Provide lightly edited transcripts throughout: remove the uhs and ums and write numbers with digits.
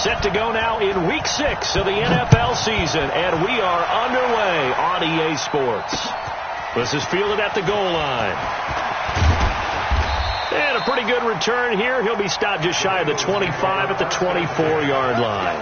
Set to go now in Week 6 of the NFL season, and we are underway on EA Sports. This is fielded at the goal line. And a pretty good return here. He'll be stopped just shy of the 25 at the 24-yard line.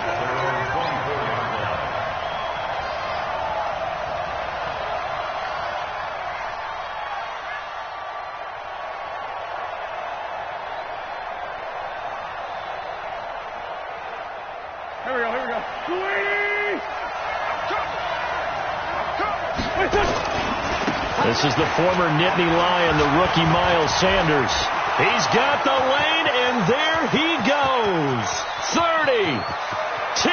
This is the former Nittany Lion, the rookie Miles Sanders. He's got the lane, and there he goes. 30, 10,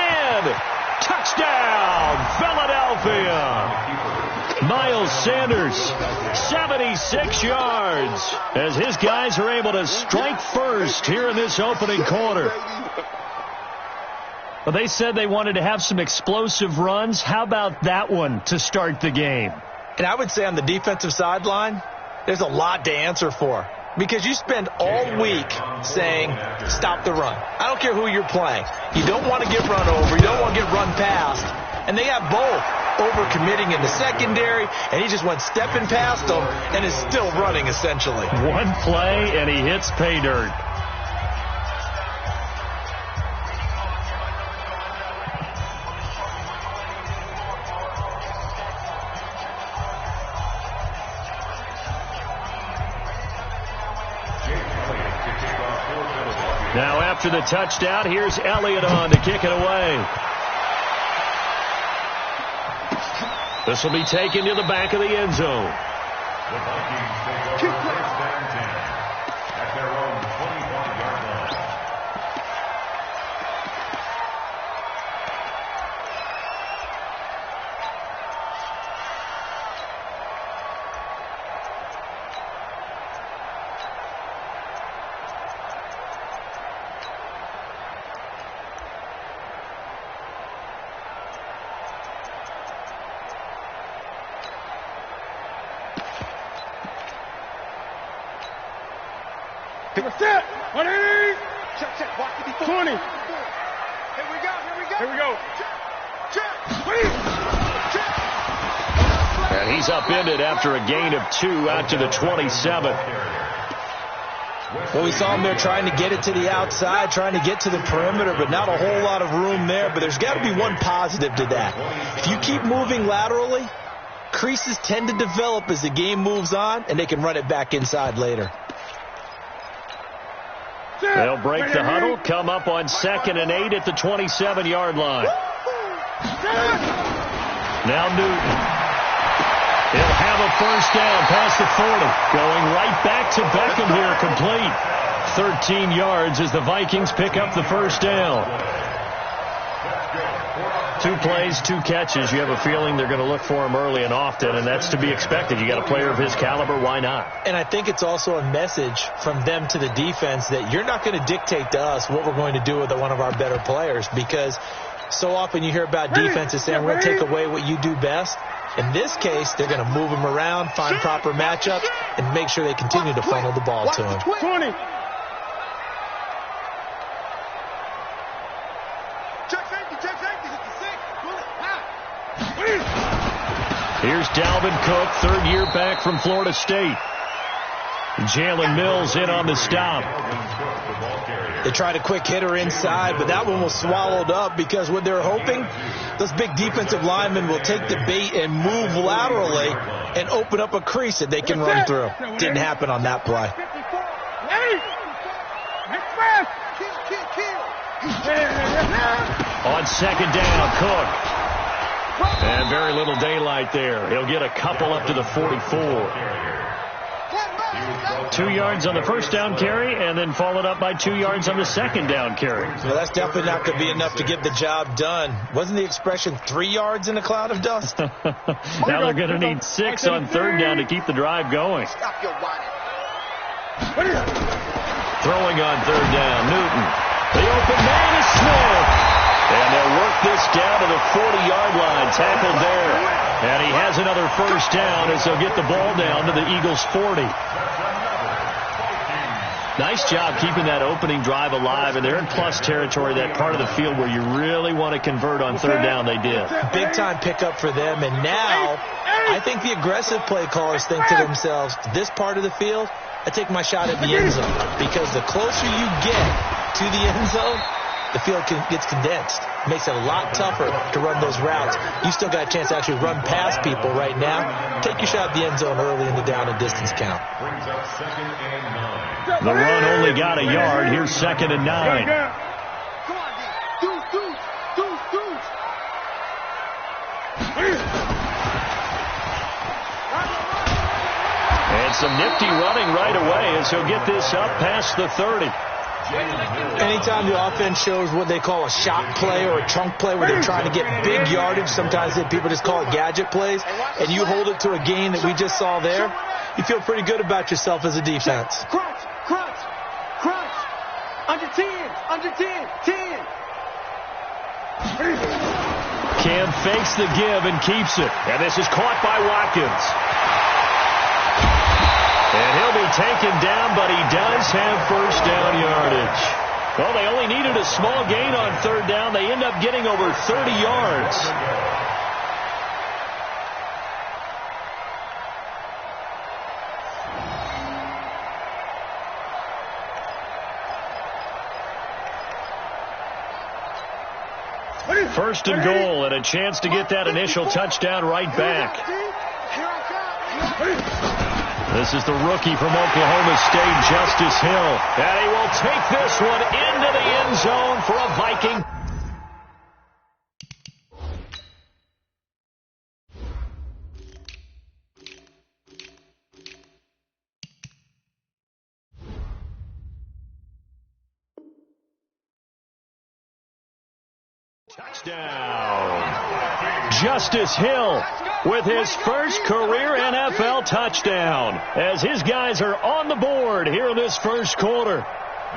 touchdown, Philadelphia. Miles Sanders, 76 yards, as his guys are able to strike first here in this opening quarter. Well, they said they wanted to have some explosive runs. How about that one to start the game? And I would say on the defensive sideline, there's a lot to answer for. Because you spend all week saying, stop the run. I don't care who you're playing. You don't want to get run over. You don't want to get run past. And they have both. Over-committing in the secondary, and he just went stepping past them and is still running, essentially. One play, and he hits pay dirt. Now after the touchdown, here's Elliott on to kick it away. This will be taken to the back of the end zone. The Vikings take over first down 10 at their own 25-yard line. What's that? 180. Check. Watch it be 20. Here we go. Check. And he's upended after a gain of 2 out to the 27. Well, we saw him there trying to get it to the outside, trying to get to the perimeter, but not a whole lot of room there. But there's got to be one positive to that. If you keep moving laterally, creases tend to develop as the game moves on, and they can run it back inside later. They'll break the huddle, come up on 2nd and 8 at the 27-yard line. Now Newton. He'll have a first down past the 40. Going right back to Beckham here, complete. 13 yards as the Vikings pick up the first down. 2 plays, 2 catches. You have a feeling they're going to look for him early and often, and that's to be expected. You got a player of his caliber, why not? And I think it's also a message from them to the defense that you're not going to dictate to us what we're going to do with one of our better players, because so often you hear about defenses saying we're going to take away what you do best. In this case, they're going to move him around, find proper matchups, and make sure they continue to funnel the ball to him. 20. Here's Dalvin Cook, 3rd year back from Florida State. Jalen Mills in on the stop. They tried a quick hitter inside, but that one was swallowed up because what they're hoping, those big defensive linemen will take the bait and move laterally and open up a crease that they can run through. Didn't happen on that play. On 2nd down, Cook. And very little daylight there. He'll get a couple up to the 44. 2 yards on the first down carry, and then followed up by 2 yards on the 2nd down carry. Well, that's definitely not going to be enough to get the job done. Wasn't the expression 3 yards in a cloud of dust? Now they're going to need 6 on 3rd down to keep the drive going. Throwing on 3rd down, Newton. The open man is Smith. And they'll work this down to the 40-yard line, tackled there. And he has another first down as they'll get the ball down to the Eagles' 40. Nice job keeping that opening drive alive, and they're in plus territory, that part of the field where you really want to convert on third down. They did. Big-time pickup for them, and now I think the aggressive play callers think to themselves, this part of the field, I take my shot at the end zone, because the closer you get to the end zone, the field gets condensed. It makes it a lot tougher to run those routes. You still got a chance to actually run past people right now. Take your shot at the end zone early in the down and distance count. The run only got a yard. Here's 2nd and 9. And some nifty running right away as he'll get this up past the 30. Anytime the offense shows what they call a shot play or a chunk play where they're trying to get big yardage, sometimes people just call it gadget plays, and you hold it to a gain that we just saw there, you feel pretty good about yourself as a defense. Crunch. Under 10. 10. Cam fakes the give and keeps it. And this is caught by Watkins. And he'll be taken down, but he does have first down yardage. Well, they only needed a small gain on third down. They end up getting over 30 yards. First and goal, and a chance to get that initial touchdown right back. This is the rookie from Oklahoma State, Justice Hill. And he will take this one into the end zone for a Viking. Touchdown. Justice Hill with his first career NFL touchdown as his guys are on the board here in this first quarter.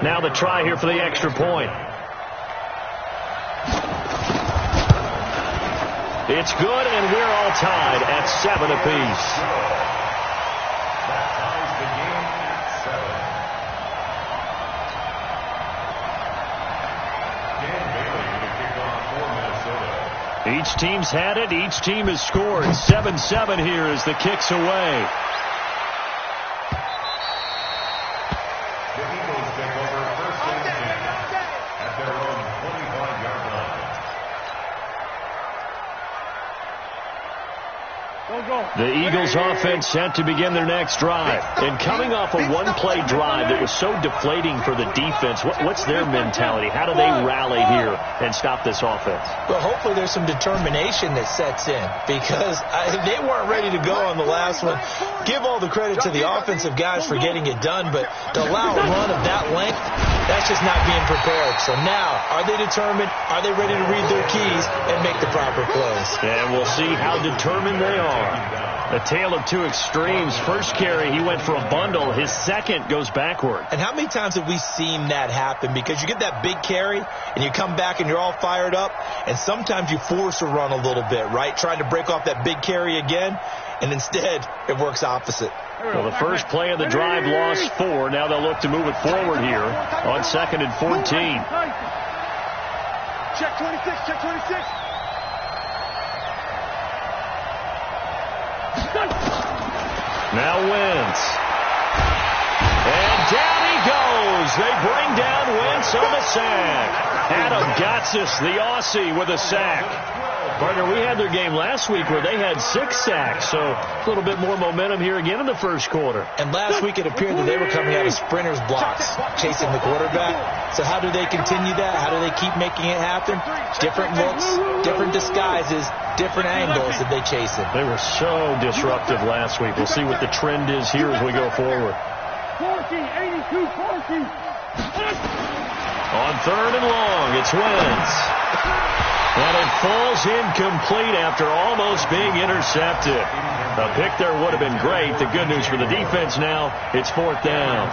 Now the try here for the extra point. It's good, and we're all tied at 7 apiece. Each team's had it. Each team has scored. 7-7 here as the kick's away. The Eagles take over first and 10 at their own 25-yard line. The Eagles offense set to begin their next drive. And coming off a one-play drive that was so deflating for the defense, what's their mentality? How do they rally here and stop this offense? Well, hopefully there's some determination that sets in, because they weren't ready to go on the last one. Give all the credit to the offensive guys for getting it done, but to allow a run of that length, that's just not being prepared. So now, are they determined? Are they ready to read their keys and make the proper plays? And we'll see how determined they are. A tale of two extremes. First carry, he went for a bundle. His second goes backward. And how many times have we seen that happen? Because you get that big carry, and you come back and you're all fired up, and sometimes you force a run a little bit, right? Trying to break off that big carry again, and instead it works opposite. Well, the first play of the drive lost 4. Now they'll look to move it forward here on 2nd and 14. Check 26, check 26. Now Wentz. And down he goes. They bring down Wentz on the sack. Adam Gotsis, the Aussie, with a sack. Partner, we had their game last week where they had 6 sacks, so a little bit more momentum here again in the first quarter. And last week it appeared that they were coming out of sprinters blocks, chasing the quarterback. So how do they continue that? How do they keep making it happen? Different looks, different disguises, different angles that they chase it. They were so disruptive last week. We'll see what the trend is here as we go forward. 40. On 3rd and long, it's Wentz. And it falls incomplete after almost being intercepted. A pick there would have been great. The good news for the defense now, it's 4th down.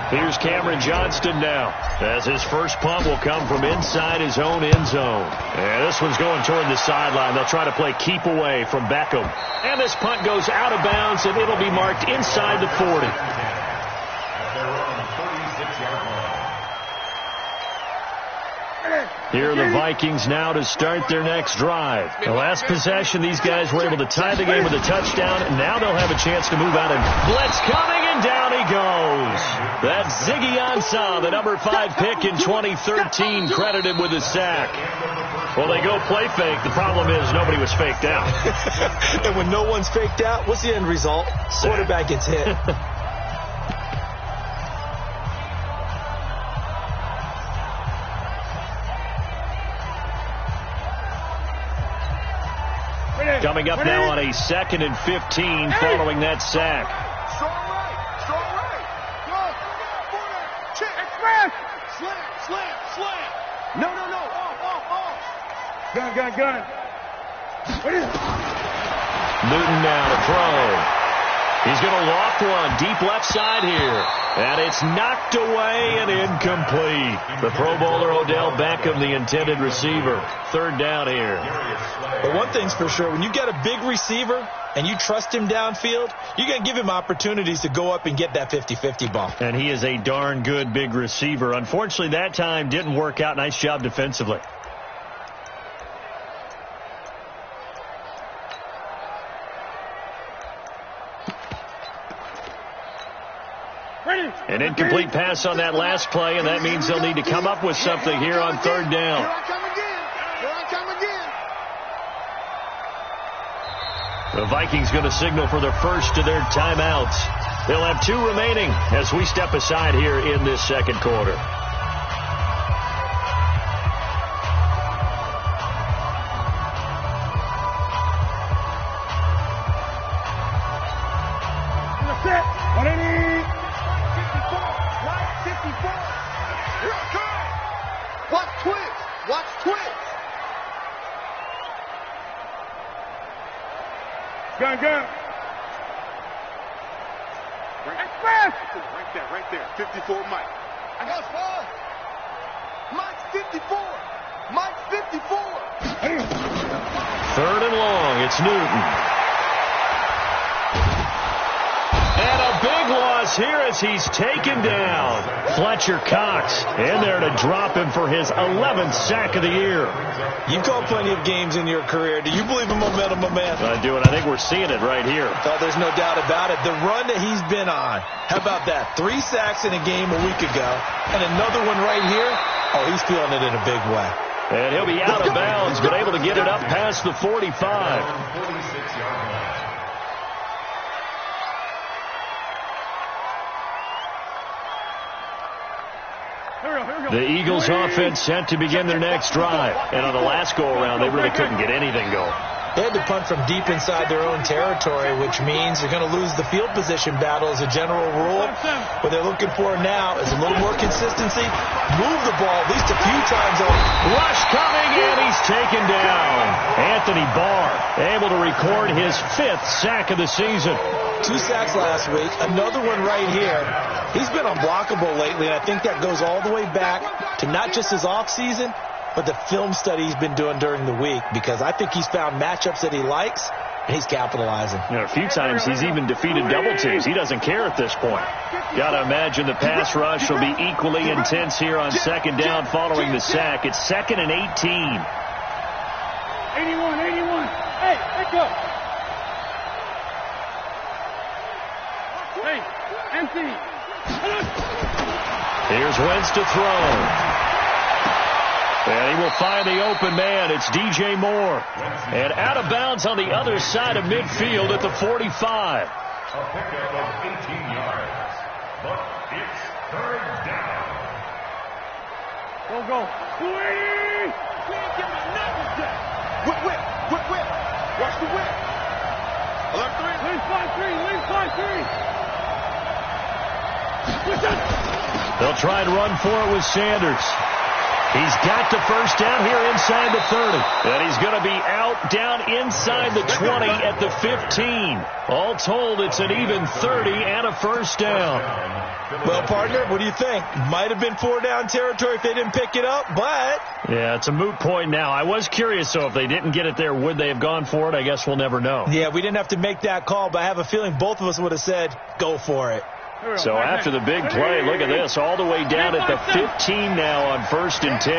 Here's Cameron Johnston now, as his first punt will come from inside his own end zone. And this one's going toward the sideline. They'll try to play keep away from Beckham. And this punt goes out of bounds, and it'll be marked inside the 40. Here are the Vikings now to start their next drive. The last possession, these guys were able to tie the game with a touchdown, and now they'll have a chance to move out and blitz coming, and down he goes. That's Ziggy Ansah, the number 5 pick in 2013, credited with a sack. Well, they go play fake. The problem is nobody was faked out. And when no one's faked out, what's the end result? Quarterback gets hit. Coming up now on a 2nd and 15 following that sack. Strong right. Strong right. Go. Check. Express. Slam. No. Off. Gun. What is it? Newton now to throw. He's going to loft one deep left side here. And it's knocked away and incomplete. The Pro Bowler Odell Beckham, the intended receiver. 3rd down here. But one thing's for sure, when you get a big receiver and you trust him downfield, you're going to give him opportunities to go up and get that 50-50 ball. And he is a darn good big receiver. Unfortunately, that time didn't work out. Nice job defensively. An incomplete pass on that last play, and that means they'll need to come up with something here on 3rd down. Here I come again. The Vikings going to signal for the first of their timeouts. They'll have 2 remaining as we step aside here in this 2nd quarter. Watch twitch. Gun. Express. Right there. 54, Mike. I got 5. Mike's 54. 3rd and long. It's Newton. And a big loss here as he's taken down. Fletcher Cox in there to drop him for his 11th sack of the year. You've called plenty of games in your career. Do you believe in momentum, my man? I do, and I think we're seeing it right here. Oh, there's no doubt about it. The run that he's been on. How about that? 3 sacks in a game a week ago, and another one right here. Oh, he's feeling it in a big way. And he'll be out of bounds, but able to get it up past the 45. 46-yard line. The Eagles offense set to begin their next drive. And on the last go-around, they really couldn't get anything going. They had to punt from deep inside their own territory, which means they're going to lose the field position battle as a general rule. What they're looking for now is a little more consistency. Move the ball at least a few times. Rush coming, and he's taken down. Anthony Barr able to record his 5th sack of the season. 2 sacks last week, another one right here. He's been unblockable lately, and I think that goes all the way back to not just his offseason, but the film study he's been doing during the week, because I think he's found matchups that he likes, and he's capitalizing. You know, a few times he's even defeated double teams. He doesn't care at this point. Got to imagine the pass rush will be equally intense here on 2nd down following the sack. It's 2nd and 18. 81. Hey, let's go. Hey, empty. Here's Wentz to throw. And he will find the open man. It's DJ Moore. And out of bounds on the other side of midfield at the 45. A pickup of 18 yards. But it's 3rd down. Go. Whip. Watch the whip. Alert 3. Lean 5-3. They'll try and run for it with Sanders. He's got the first down here inside the 30. And he's going to be out down inside the 20 at the 15. All told, it's an even 30 and a first down. Well, partner, what do you think? Might have been 4-down territory if they didn't pick it up, but... Yeah, it's a moot point now. I was curious, so if they didn't get it there, would they have gone for it? I guess we'll never know. Yeah, we didn't have to make that call, but I have a feeling both of us would have said, go for it. So after the big play, look at this, all the way down at the 15 now on 1st and 10.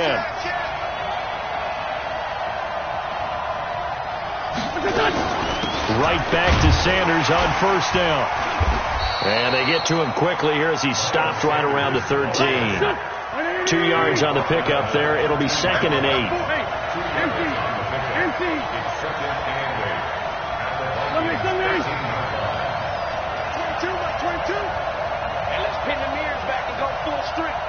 Right back to Sanders on 1st down. And they get to him quickly here as he's stopped right around the 13. 2 yards on the pickup there. It'll be 2nd and 8. And let's pin the mirrors back and go full strength.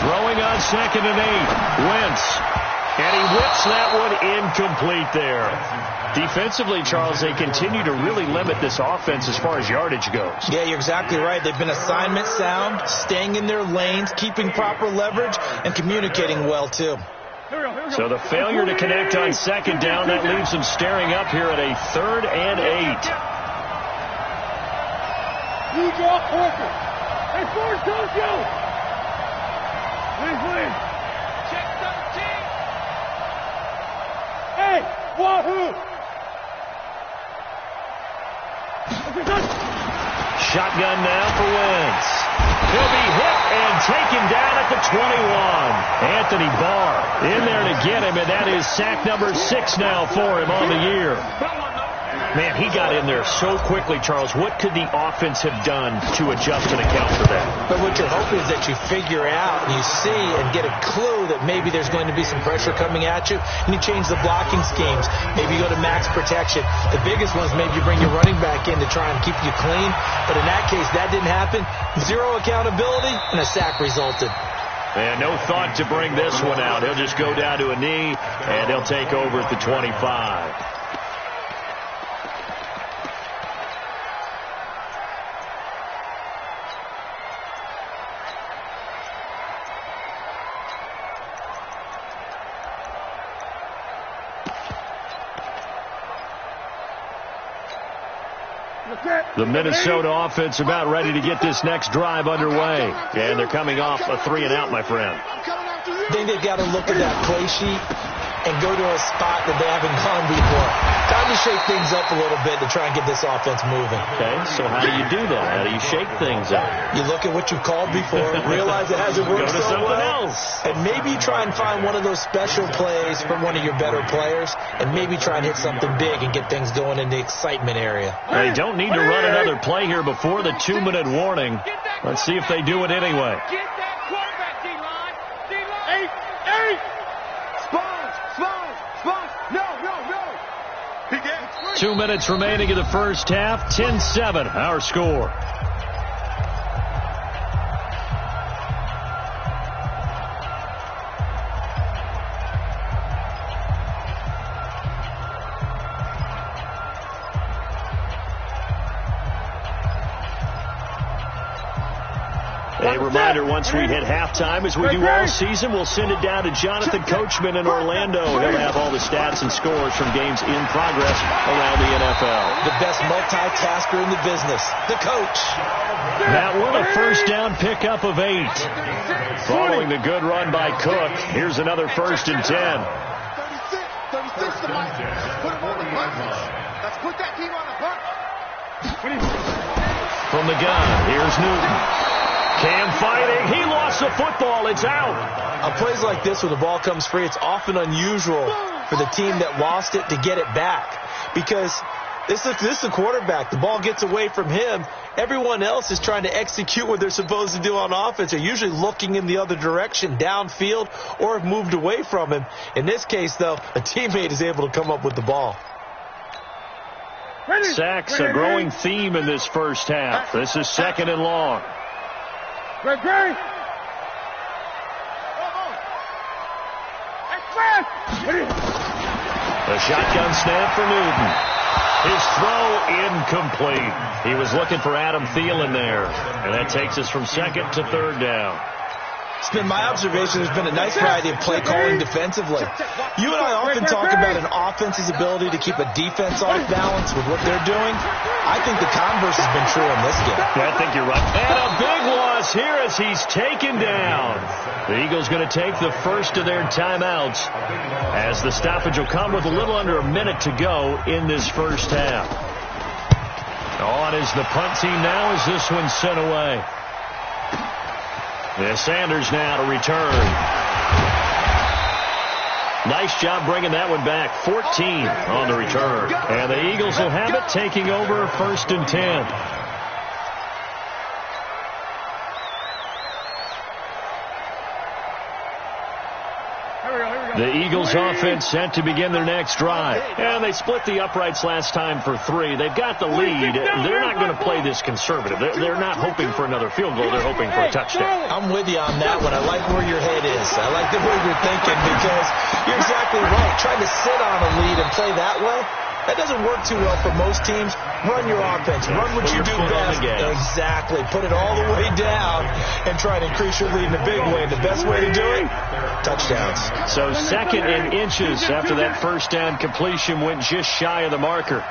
Throwing on 2nd and 8. Wentz. And he whips that one incomplete there. Defensively, Charles, they continue to really limit this offense as far as yardage goes. Yeah, you're exactly right. They've been assignment sound, staying in their lanes, keeping proper leverage, and communicating well, too. So the failure to connect on 2nd down, that leaves them staring up here at a 3rd and 8. You draw Parker. Hey, Ford, don't go. Please. Check 13. Hey, wahoo. Shotgun now for Wentz. He'll be hit and taken down at the 21. Anthony Barr in there to get him, and that is sack number 6 now for him on the year. Man, he got in there so quickly, Charles. What could the offense have done to adjust and account for that? But what you're hoping is that you figure out and you see and get a clue that maybe there's going to be some pressure coming at you, and you change the blocking schemes. Maybe you go to max protection. The biggest one is maybe you bring your running back in to try and keep you clean. But in that case, that didn't happen. 0 accountability, and a sack resulted. And no thought to bring this one out. He'll just go down to a knee, and he'll take over at the 25. The Minnesota offense about ready to get this next drive underway. And they're coming off a 3-and-out, my friend. I think they've got to look at that play sheet and go to a spot that they haven't gone before. Time to shake things up a little bit to try and get this offense moving. Okay, so how do you do that? How do you shake things up? You look at what you've called before, realize it hasn't worked go to so something well, else. and maybe try and find one of those special plays from one of your better players, and maybe try and hit something big and get things going in the excitement area. They don't need to run another play here before the 2-minute warning. Let's see if they do it anyway. Get that quarterback, D-line. D-line. 8. Spons. No. He gets 2 minutes remaining in the first half. 10-7, our score. A reminder, once we hit halftime, as we do all season, we'll send it down to Jonathan Coachman in Orlando. He'll have all the stats and scores from games in progress around the NFL. The best multitasker in the business, the coach. That one, a first down pickup of 8. Following the good run by Cook, here's another 1st and 10. 36 to Mike. Put him on the punt. Let's put that team on the punt. From the gun, here's Newton. Cam fighting. He lost the football. It's out. On plays like this, when the ball comes free, it's often unusual for the team that lost it to get it back. Because this is a quarterback. The ball gets away from him. Everyone else is trying to execute what they're supposed to do on offense. They're usually looking in the other direction, downfield, or have moved away from him. In this case, though, a teammate is able to come up with the ball. Sacks, a growing theme in this first half. This is 2nd and long. Great. The shotgun snap for Newton. His throw incomplete. He was looking for Adam Thielen there. And that takes us from 2nd to 3rd down. It's been my observation there's been a nice variety of play calling defensively. You and I often talk about an offense's ability to keep a defense off balance with what they're doing. I think the converse has been true in this game. I think you're right. And a big loss here as he's taken down. The Eagles going to take the first of their timeouts as the stoppage will come with a little under a minute to go in this first half. On is the punt team now as this one's sent away. Yeah, Sanders now to return. Nice job bringing that one back. 14 on the return. And the Eagles will have it, taking over 1st and 10. The Eagles offense set to begin their next drive. And they split the uprights last time for 3. They've got the lead. They're not going to play this conservative. They're not hoping for another field goal. They're hoping for a touchdown. I'm with you on that one. I like where your head is. I like the way you're thinking because you're exactly right. Trying to sit on a lead and play that way, that doesn't work too well for most teams. Run your offense. Run what you do best. Exactly. Put it all the way down and try to increase your lead in a big way. The best way to do it, touchdowns. So 2nd and inches after that first down completion went just shy of the marker.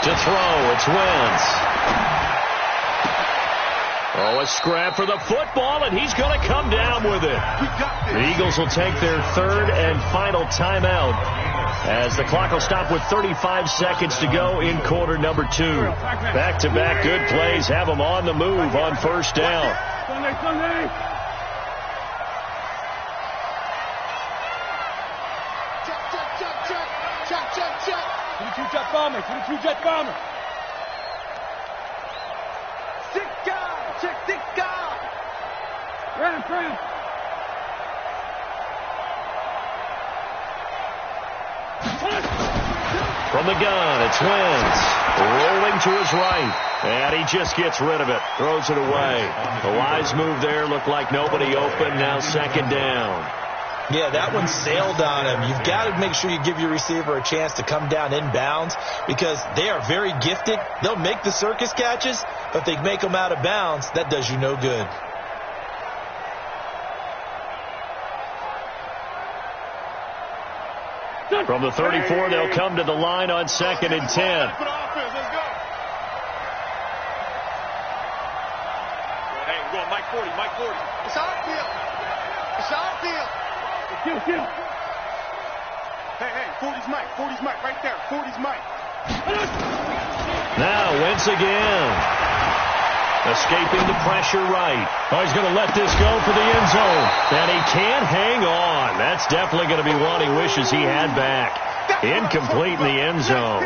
To throw, it's Wentz. Oh, a scrap for the football, and he's going to come down with it. The Eagles will take their 3rd and final timeout as the clock will stop with 35 seconds to go in quarter number 2. Back-to-back good plays have them on the move on 1st down. Sunday. Check. 22 jet bomber. 22 jet bomber. Check. Ram. From the gun, it's Wentz. Rolling to his right. And he just gets rid of it. Throws it away. The wise move there. Looked like nobody open. Now 2nd down. Yeah, that one sailed on him. You've got to make sure you give your receiver a chance to come down inbounds because they are very gifted. They'll make the circus catches, but if they make them out of bounds, that does you no good. From the 34, they'll come to the line on 2nd and 10. Let's go. Hey, we're going Mike 40. It's our field. Kill. Hey, 40's Mike right there. 40's Mike. Now Wentz again. Escaping the pressure right. Oh, he's going to let this go for the end zone. And he can't hang on. That's definitely going to be one he wishes he had back. Incomplete in the end zone.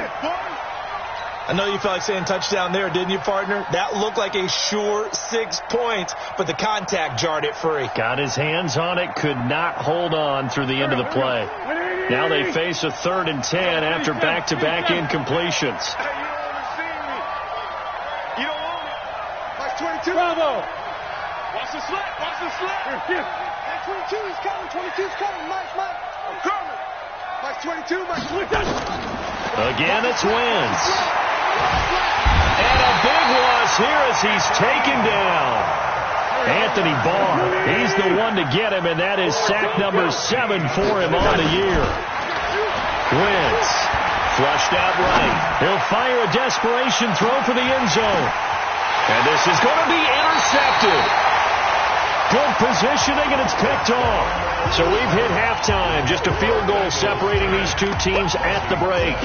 I know you felt like saying touchdown there, didn't you, partner? That looked like a sure 6 points, but the contact jarred it free. Got his hands on it, could not hold on through the end of the play. Now they face a 3rd and 10 after back-to-back incompletions. You don't want it. Mike 22. Bravo. Watch the slip. Here. Mike 22, he's coming. 22's coming. Mike. I'm coming. Mike 22. Again, it's Wentz. And a big loss here as he's taken down. Anthony Barr, he's the one to get him, and that is sack number 7 for him on the year. Wentz, flushed out right. He'll fire a desperation throw for the end zone. And this is going to be intercepted. Good positioning, and it's picked off. So we've hit halftime. Just a field goal separating these two teams at the break.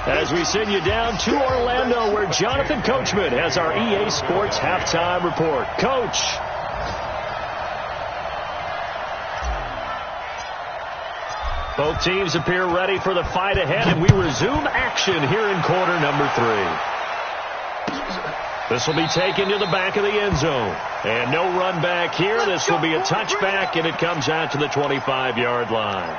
As we send you down to Orlando, where Jonathan Coachman has our EA Sports halftime report. Coach. Both teams appear ready for the fight ahead, and we resume action here in quarter number 3. This will be taken to the back of the end zone. And no run back here. This will be a touchback, and it comes out to the 25-yard line.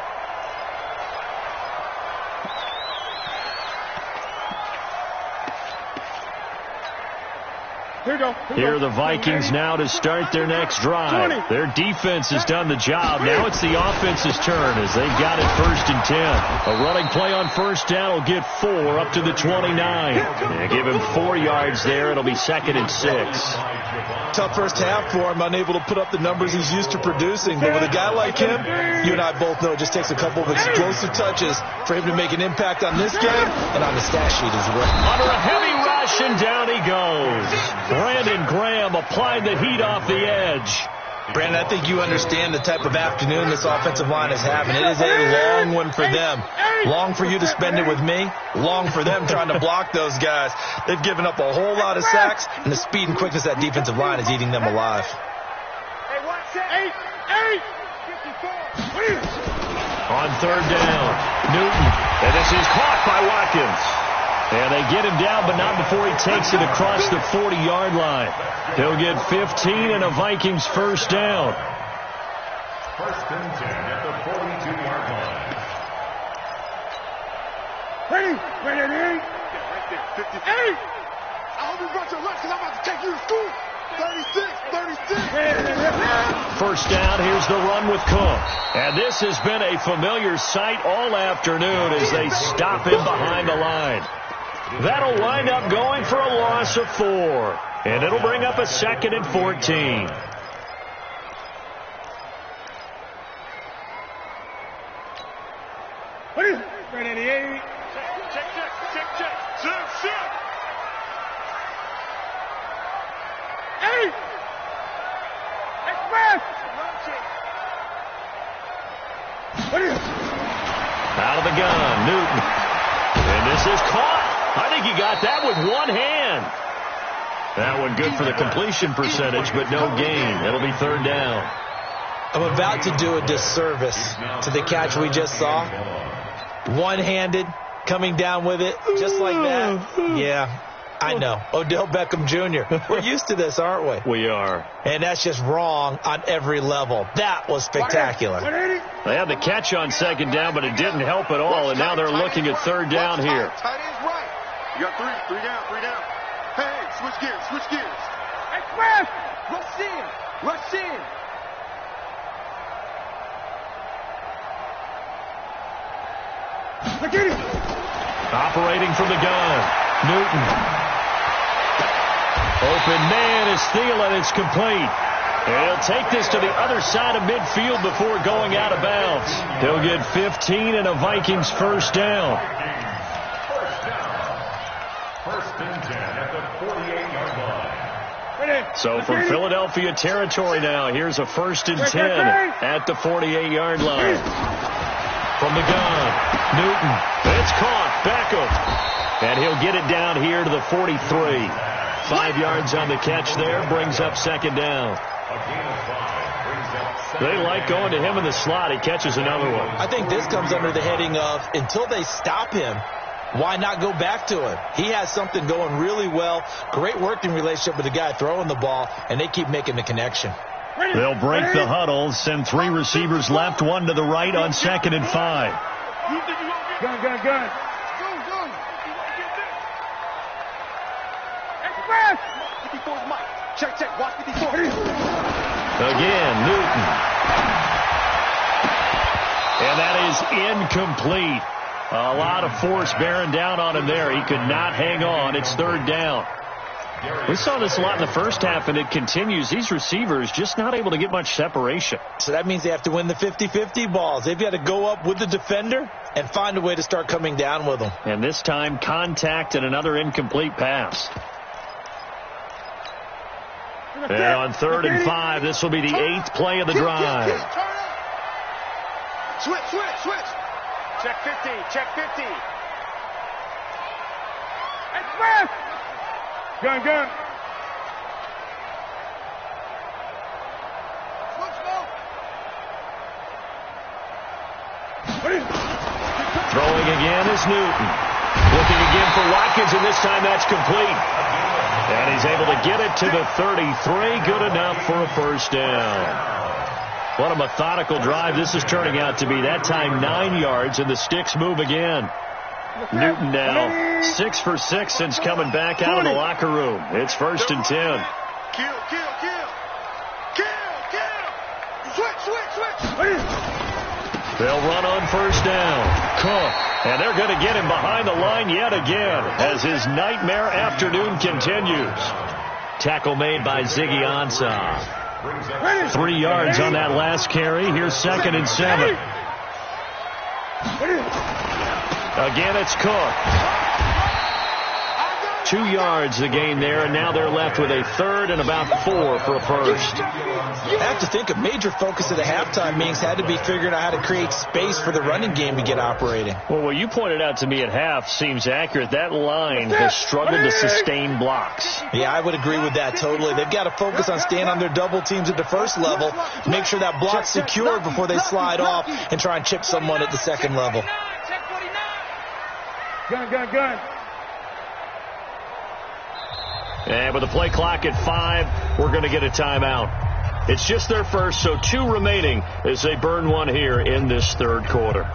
Here are the Vikings now to start their next drive. Their defense has done the job. Now it's the offense's turn as they've got it 1st and 10. A running play on 1st down will get 4 up to the 29. They give him 4 yards there. It'll be 2nd and 6. Tough first half for him, unable to put up the numbers he's used to producing. But with a guy like him, you and I both know it just takes a couple of explosive touches for him to make an impact on this game and on the stat sheet as well. Under a heavy rush, and down he goes. Brandon Graham applied the heat off the edge. Brandon, I think you understand the type of afternoon this offensive line is having. It is a long one for them. Long for you to spend it with me. Long for them trying to block those guys. They've given up a whole lot of sacks, and the speed and quickness of that defensive line is eating them alive. On third down, Newton. And this is caught by Watkins. And they get him down, but not before he takes it across the 40-yard line. He'll get 15 and a Vikings first down. First and 10 at the 42-yard line. Ready? 58. I hope you brought your lunch because I'm about to take you to school. 36. First down, here's the run with Cook. And this has been a familiar sight all afternoon as they stop him behind the line. That'll wind up going for a loss of 4. And it'll bring up a 2nd and 14. Ready, 88. Check. Sit. Hey! Express! Out of the gun, Newton. And this is caught. I think he got that with one hand. That one good for the completion percentage, but no gain. It'll be third down. I'm about to do a disservice to the catch we just saw. One-handed, coming down with it, just like that. Yeah, I know. Odell Beckham Jr. We're used to this, aren't we? We are. And that's just wrong on every level. That was spectacular. They had the catch on second down, but it didn't help at all, and now they're looking at third down here. Tight end's right. You got three down. Hey, switch gears. Express! Rush in. Operating from the gun, Newton. Open man is Thielen. It's complete. And he'll take this to the other side of midfield before going out of bounds. He'll get 15 and a Vikings first down. First and 10 at the 48-yard line. So from Philadelphia territory now, here's a first and 10 at the 48-yard line. From the gun, Newton. It's caught. Beckham. And he'll get it down here to the 43. 5 yards on the catch there. Brings up second down. They like going to him in the slot. He catches another one. I think this comes under the heading of until they stop him, why not go back to him? He has something going really well. Great working relationship with the guy throwing the ball, and they keep making the connection. They'll break the huddle, send 3 receivers left, 1 to the right on 2nd and 5. Gun. Express! 54's Mike. Check. Watch 54. Again, Newton. And that is incomplete. A lot of force bearing down on him there. He could not hang on. It's third down. We saw this a lot in the first half, and it continues. These receivers just not able to get much separation. So that means they have to win the 50-50 balls. They've got to go up with the defender and find a way to start coming down with them. And this time, contact and another incomplete pass. And on 3rd and 5, this will be the 8th play of the drive. Switch. Check 50. Express! Gun. Throwing again is Newton. Looking again for Watkins, and this time that's complete. And he's able to get it to the 33. Good enough for a first down. What a methodical drive this is turning out to be. That time 9 yards, and the sticks move again. Newton now 6 for 6 since coming back out of the locker room. It's 1st and 10. Kill. Switch. They'll run on first down. Cook. And they're going to get him behind the line yet again as his nightmare afternoon continues. Tackle made by Ziggy Ansah. 3 yards on that last carry. Here's 2nd and 7. Again, it's Cook. 2 yards the gain there, and now they're left with a 3rd and about 4 for a first. I have to think a major focus of the halftime meetings had to be figuring out how to create space for the running game to get operating. Well, what you pointed out to me at half seems accurate. That line has struggled to sustain blocks. Yeah, I would agree with that totally. They've got to focus on staying on their double teams at the first level, make sure that block's secured before they slide off, and try and chip someone at the second level. Gun. And with the play clock at 5, we're going to get a timeout. It's just their first, so 2 remaining as they burn one here in this third quarter.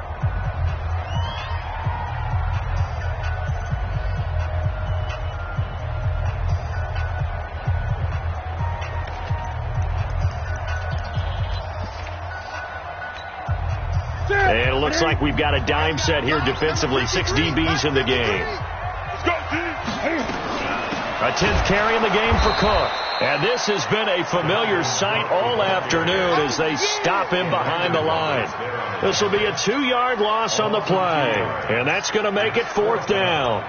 And it looks like we've got a dime set here defensively. 6 DBs in the game. A 10th carry in the game for Cook. And this has been a familiar sight all afternoon as they stop him behind the line. This will be a 2-yard loss on the play. And that's going to make it 4th down.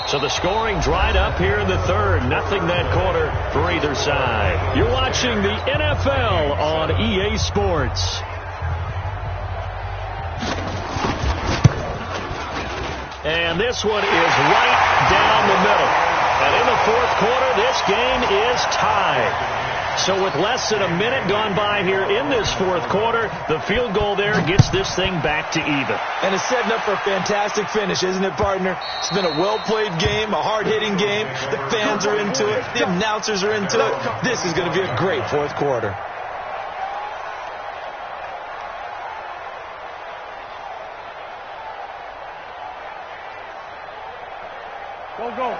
So the scoring dried up here in the third. Nothing that quarter for either side. You're watching the NFL on EA Sports. And this one is right down the middle. And in the fourth quarter, this game is tied. So with less than a minute gone by here in this fourth quarter, the field goal there gets this thing back to even. And it's setting up for a fantastic finish, isn't it, partner? It's been a well-played game, a hard-hitting game. The fans are into it. The announcers are into it. This is going to be a great fourth quarter.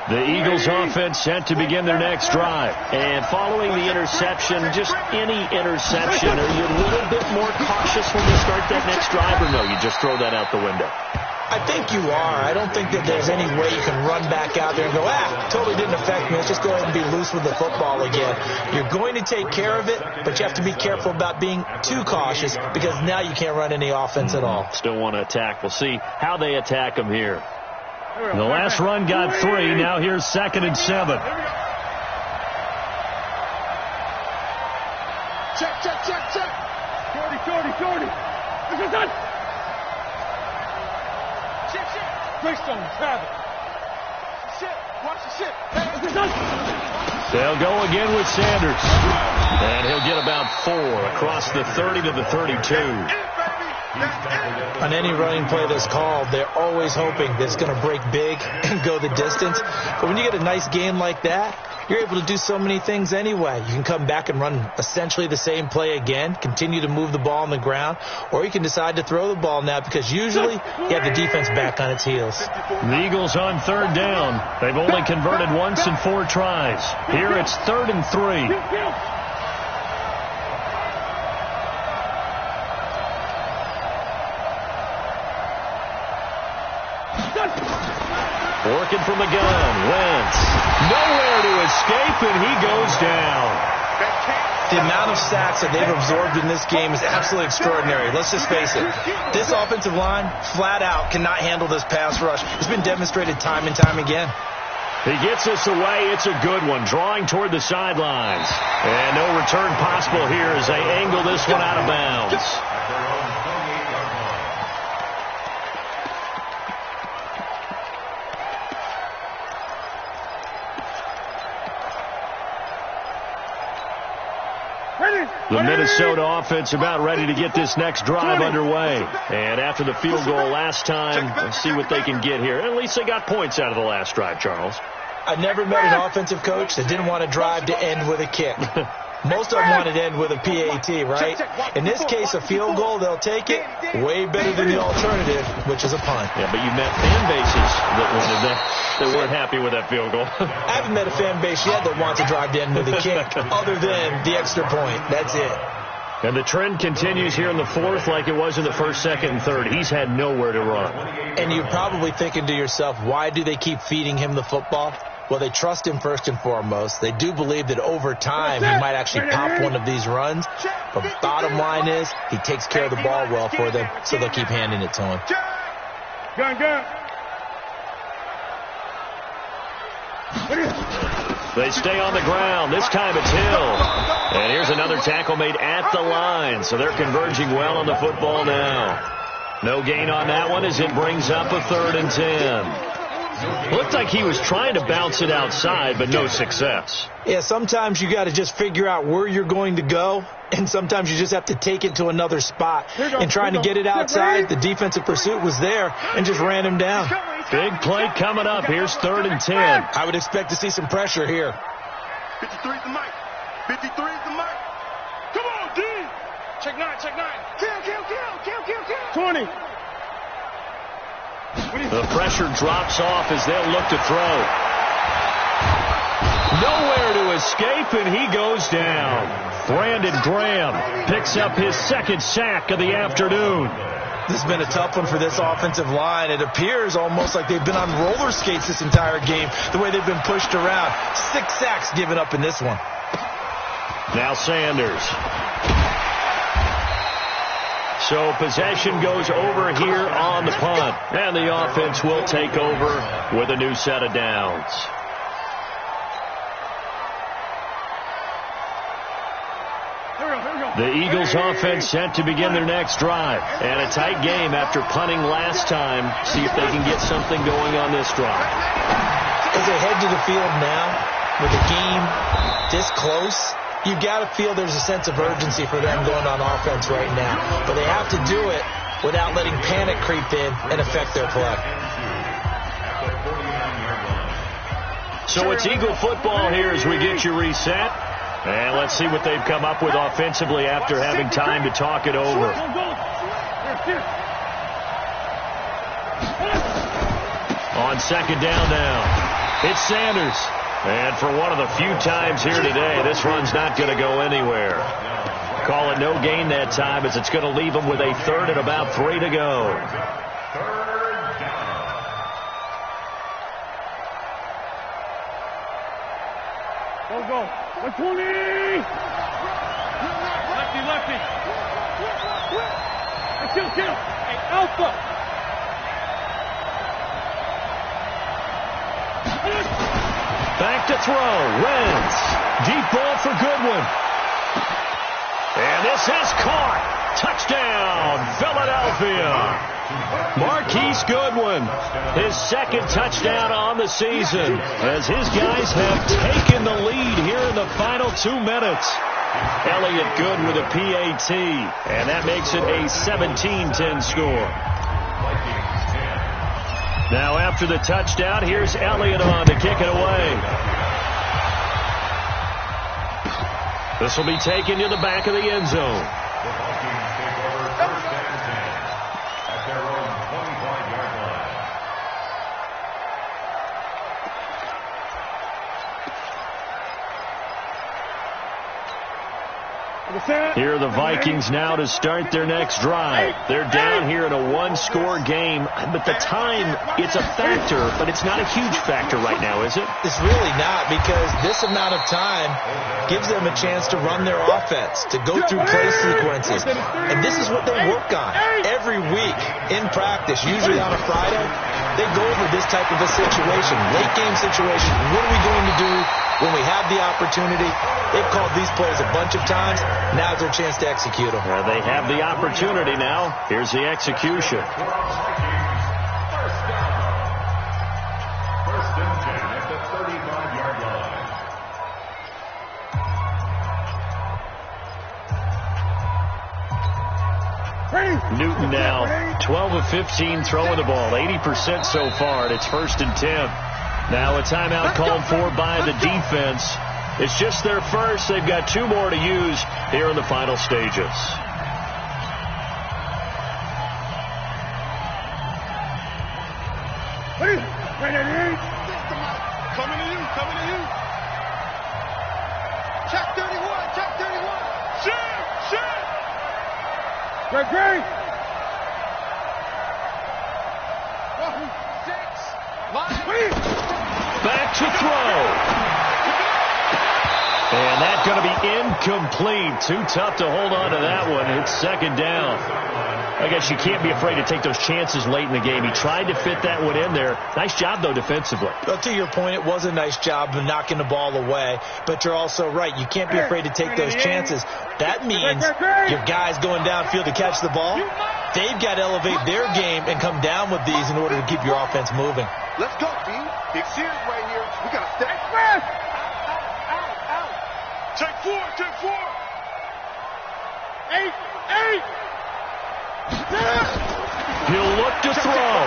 The Eagles offense set to begin their next drive. And following the interception, just any interception, are you a little bit more cautious when you start that next drive, or no, you just throw that out the window? I think you are. I don't think that there's any way you can run back out there and go, totally didn't affect me. Let's just go ahead and be loose with the football again. You're going to take care of it, but you have to be careful about being too cautious because now you can't run any offense at all. Still want to attack. We'll see how they attack them here. The last run got 3. Now here's 2nd and 7. Check. 40. This is done. Check. Greystone, Travis. Watch the shit. This is done. They'll go again with Sanders. And he'll get about 4 across the 30 to the 32. On any running play that's called, they're always hoping that it's going to break big and go the distance. But when you get a nice game like that, you're able to do so many things anyway. You can come back and run essentially the same play again, continue to move the ball on the ground, or you can decide to throw the ball now because usually you have the defense back on its heels. The Eagles on 3rd down. They've only converted once in 4 tries. Here it's 3rd and 3. Working from the gun, Wentz. Nowhere to escape, and he goes down. The amount of sacks that they've absorbed in this game is absolutely extraordinary. Let's just face it. This offensive line, flat out, cannot handle this pass rush. It's been demonstrated time and time again. He gets this away. It's a good one, drawing toward the sidelines. And no return possible here as they angle this one out of bounds. The Minnesota offense about ready to get this next drive underway. And after the field goal last time, let's see what they can get here. At least they got points out of the last drive, Charles. I never met an offensive coach that didn't want to drive to end with a kick. Most of them wanted to end with a PAT, right? In this case, a field goal, they'll take it. Way better than the alternative, which is a punt. Yeah, but you met fan bases that wanted that weren't happy with that field goal. I haven't met a fan base yet that wants to drive to end with a kick other than the extra point. That's it. And the trend continues here in the fourth like it was in the first, second, and third. He's had nowhere to run. And you're probably thinking to yourself, why do they keep feeding him the football? Well, they trust him first and foremost. They do believe that over time he might actually pop one of these runs. But bottom line is he takes care of the ball well for them, so they'll keep handing it to him. Gun. They stay on the ground. This time it's Hill. And here's another tackle made at the line. So they're converging well on the football now. No gain on that one as it brings up a 3rd and 10. Looked like he was trying to bounce it outside, but no success. Yeah, sometimes you got to just figure out where you're going to go, and sometimes you just have to take it to another spot. And trying to get it outside, the defensive pursuit was there and just ran him down. Big play coming up. Here's 3rd and 10. I would expect to see some pressure here. 53 is the mic. 53 is the mic. Come on, D. Check 9, check 9. Kill. 20. The pressure drops off as they'll look to throw. Nowhere to escape, and he goes down. Brandon Graham picks up his 2nd sack of the afternoon. This has been a tough one for this offensive line. It appears almost like they've been on roller skates this entire game, the way they've been pushed around. 6 sacks given up in this one. Now Sanders. So possession goes over here on the punt. And the offense will take over with a new set of downs. The Eagles offense set to begin their next drive. And a tight game after punting last time. See if they can get something going on this drive. As they head to the field now, with the game this close, you've got to feel there's a sense of urgency for them going on offense right now. But they have to do it without letting panic creep in and affect their play. So it's Eagle football here as we get you reset. And let's see what they've come up with offensively after having time to talk it over. On 2nd down now, it's Sanders. And for one of the few times here today, this run's not going to go anywhere. Call it no gain that time as it's going to leave them with a 3rd and about 3 to go. 3rd down. Go. 120. Lefty. Kill. Hey, Alpha. Back to throw. Wins. Deep ball for Goodwin. And this is caught. Touchdown, Philadelphia. Marquise Goodwin, his 2nd touchdown on the season, as his guys have taken the lead here in the final 2 minutes. Elliott good with a PAT, and that makes it a 17-10 score. Now after the touchdown, here's Elliott on to kick it away. This will be taken to the back of the end zone. The Vikings take over 1st and 10 at their own 25-yard line. Here are the Vikings now to start their next drive. They're down here in a 1-score game, but the time, it's a factor, but it's not a huge factor right now, is it? It's really not, because this amount of time gives them a chance to run their offense, to go through play sequences. And this is what they work on every week in practice, usually on a Friday. They go over this type of a situation, late game situation. What are we going to do when we have the opportunity? They've called these plays a bunch of times. Now's their chance to execute them. They have the opportunity now. Here's the execution. First down. 1st and 10 at the 35-yard line. Newton now 12 of 15 throwing the ball, 80% so far, and it's 1st and 10. Now a timeout called for by the defense. It's just their first. They've got 2 more to use here in the final stages. Coming to you. Check 31. Shoot. Great. 6. Back to throw. And that's going to be incomplete. Too tough to hold on to that one. It's second down. I guess you can't be afraid to take those chances late in the game. He tried to fit that one in there. Nice job, though, defensively. Well, to your point, it was a nice job of knocking the ball away. But you're also right. You can't be afraid to take those chances. That means your guys going downfield to catch the ball, they've got to elevate their game and come down with these in order to keep your offense moving. Let's go, B. Big series right here. We got to step fast. Take four. 8. He'll look to throw.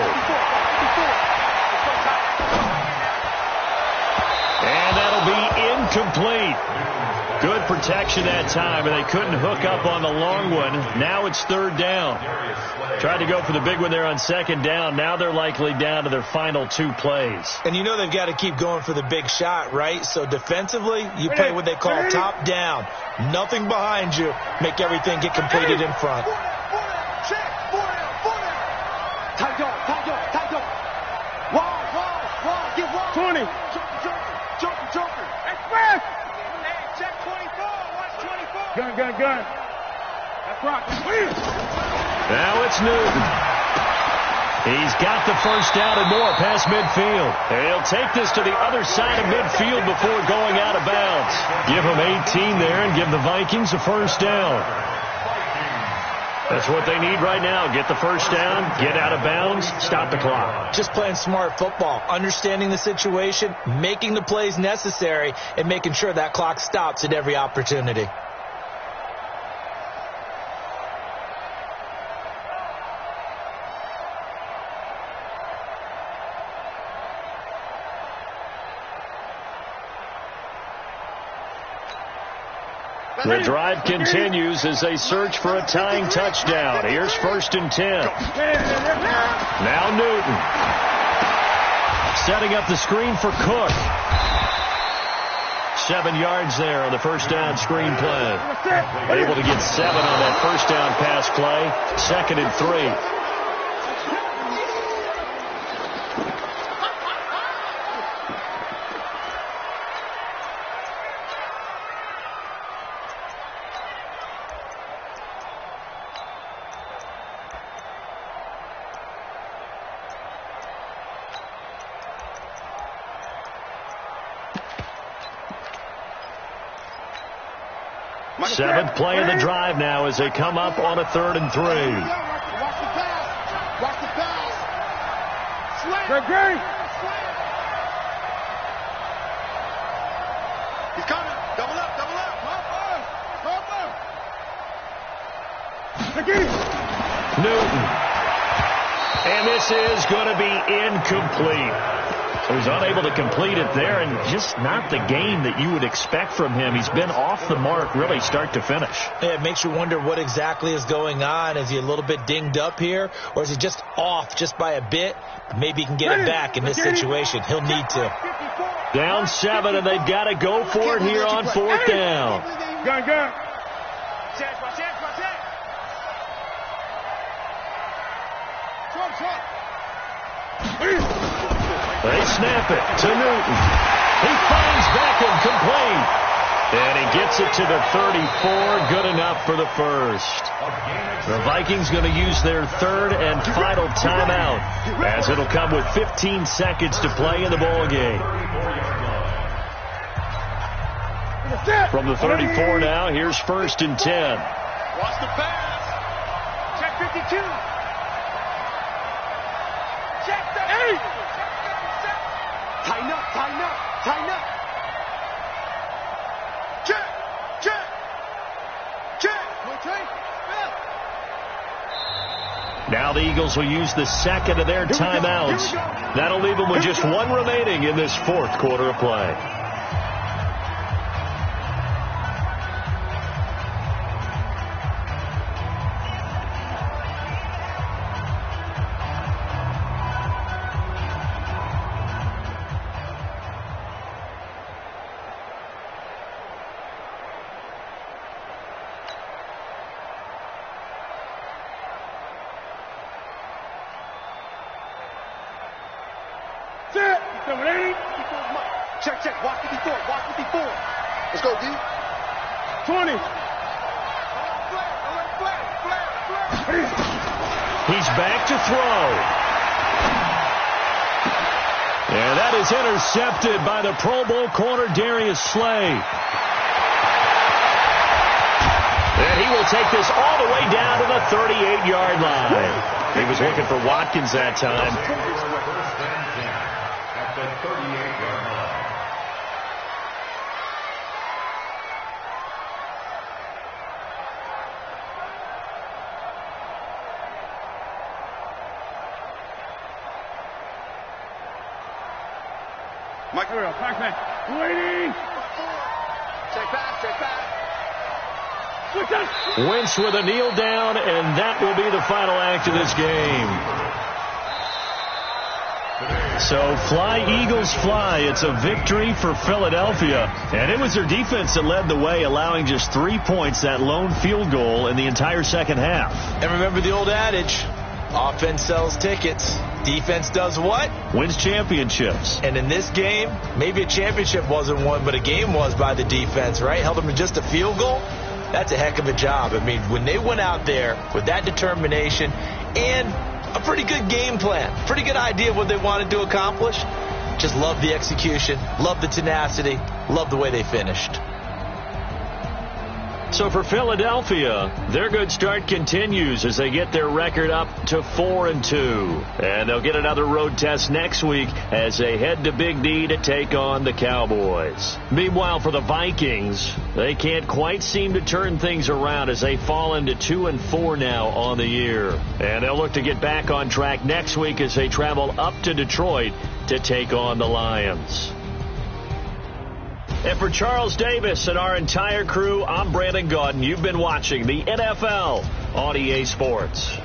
And that'll be incomplete. Good protection that time, and they couldn't hook up on the long one. Now it's third down. Tried to go for the big one there on second down. Now they're likely down to their final 2 plays. And you know they've got to keep going for the big shot, right? So defensively, you play what they call top down. Nothing behind you. Make everything get completed in front. Tight dog. Wide. Get wide. 20. Joker. Express. Hey, check 24. Watch 24. Gun. That's right. Now it's Newton. He's got the first down and more past midfield. And he'll take this to the other side of midfield before going out of bounds. Give him 18 there and give the Vikings a first down. That's what they need right now. Get the first down, get out of bounds, stop the clock. Just playing smart football, understanding the situation, making the plays necessary, and making sure that clock stops at every opportunity. The drive continues as they search for a tying touchdown. Here's 1st and 10. Now Newton. Setting up the screen for Cook. 7 yards there on the first down screen play. Able to get 7 on that first down pass play. 2nd and 3. Seventh play of the drive now as they come up on a 3rd and 3. Watch the pass. Great. He's coming. Double up. Newton. And this is going to be incomplete. So he's unable to complete it there, and just not the game that you would expect from him. He's been off the mark really start to finish. Yeah, it makes you wonder what exactly is going on. Is he a little bit dinged up here, or is he just off just by a bit? Maybe he can get it back in this situation. He'll need to. Down 7, and they've got to go for it here on 4th down. Gun. Check. They snap it to Newton. He finds Beckham complete. And he gets it to the 34. Good enough for the first. The Vikings going to use their 3rd and final timeout, as it'll come with 15 seconds to play in the ball game. From the 34 now, here's 1st and 10. Watch the pass. Check 52. Check the 8. Tighten up. Check. Now the Eagles will use the 2nd of their timeouts. That'll leave them with just 1 remaining in this 4th quarter of play. Check. Watch 54. Let's go, D. 20. He's back to throw. And that is intercepted by the Pro Bowl corner, Darius Slay. And he will take this all the way down to the 38-yard line. He was looking for Watkins that time. First and 10 at the 38-yard line. Mike, back. Waiting. Check back. Wentz with a kneel down, and that will be the final act of this game. So fly, Eagles, fly. It's a victory for Philadelphia. And it was their defense that led the way, allowing just 3 points, that lone field goal in the entire second half. And remember the old adage, offense sells tickets. Defense does what? Wins championships. And in this game, maybe a championship wasn't won, but a game was by the defense, right? Held them to just a field goal. That's a heck of a job. I mean, when they went out there with that determination and a pretty good game plan, pretty good idea of what they wanted to accomplish, just love the execution, love the tenacity, love the way they finished. So for Philadelphia, their good start continues as they get their record up to 4-2. And they'll get another road test next week as they head to Big D to take on the Cowboys. Meanwhile, for the Vikings, they can't quite seem to turn things around as they fall into 2-4 now on the year. And they'll look to get back on track next week as they travel up to Detroit to take on the Lions. And for Charles Davis and our entire crew, I'm Brandon Gaudin. You've been watching the NFL on EA Sports.